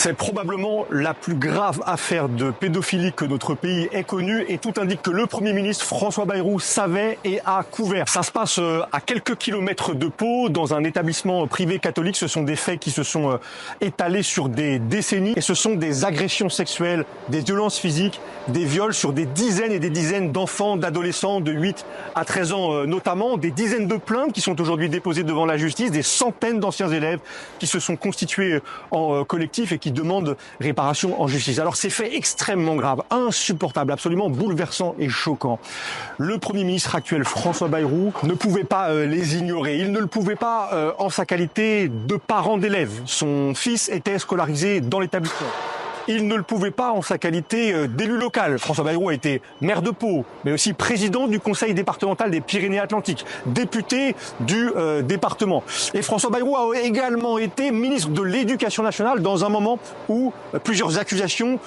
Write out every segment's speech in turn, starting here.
C'est probablement la plus grave affaire de pédophilie que notre pays ait connue et tout indique que le Premier ministre François Bayrou savait et a couvert. Ça se passe à quelques kilomètres de Pau, dans un établissement privé catholique. Ce sont des faits qui se sont étalés sur des décennies et ce sont des agressions sexuelles, des violences physiques, des viols sur des dizaines et des dizaines d'enfants, d'adolescents de 8 à 13 ans notamment, des dizaines de plaintes qui sont aujourd'hui déposées devant la justice, des centaines d'anciens élèves qui se sont constitués en collectif et qui demandent réparation en justice. Alors c'est fait extrêmement grave, insupportable, absolument bouleversant et choquant. Le Premier ministre actuel François Bayrou ne pouvait pas les ignorer. Il ne le pouvait pas en sa qualité de parent d'élève. Son fils était scolarisé dans l'établissement. Il ne le pouvait pas en sa qualité d'élu local. François Bayrou a été maire de Pau, mais aussi président du conseil départemental des Pyrénées-Atlantiques, député du département. Et François Bayrou a également été ministre de l'Éducation nationale dans un moment où plusieurs accusations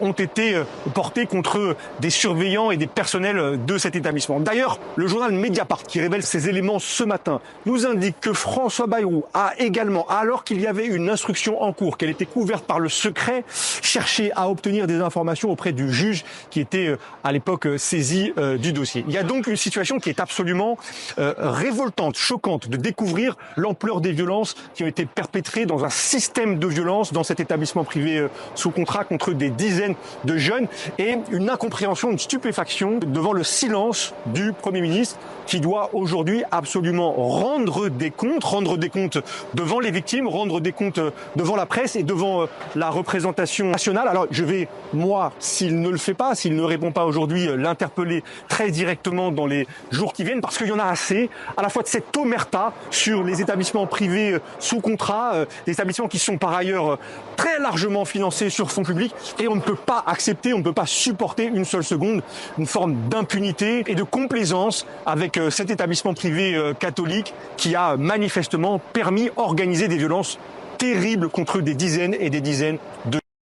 ont été portées contre des surveillants et des personnels de cet établissement. D'ailleurs, le journal Mediapart, qui révèle ces éléments ce matin, nous indique que François Bayrou a également, alors qu'il y avait une instruction en cours, qu'elle était couverte par le secret, chercher à obtenir des informations auprès du juge qui était à l'époque saisi du dossier. Il y a donc une situation qui est absolument révoltante, choquante, de découvrir l'ampleur des violences qui ont été perpétrées dans un système de violence dans cet établissement privé sous contrat contre des dizaines de jeunes et une incompréhension, une stupéfaction devant le silence du Premier ministre qui doit aujourd'hui absolument rendre des comptes devant les victimes, rendre des comptes devant la presse et devant la représentation nationale. Alors je vais, moi, s'il ne le fait pas, s'il ne répond pas aujourd'hui, l'interpeller très directement dans les jours qui viennent, parce qu'il y en a assez, à la fois de cette omerta sur les établissements privés sous contrat, des établissements qui sont par ailleurs très largement financés sur fonds publics, et on ne peut pas accepter, on ne peut pas supporter une seule seconde une forme d'impunité et de complaisance avec cet établissement privé catholique qui a manifestement permis d'organiser des violences terribles contre des dizaines et des dizaines de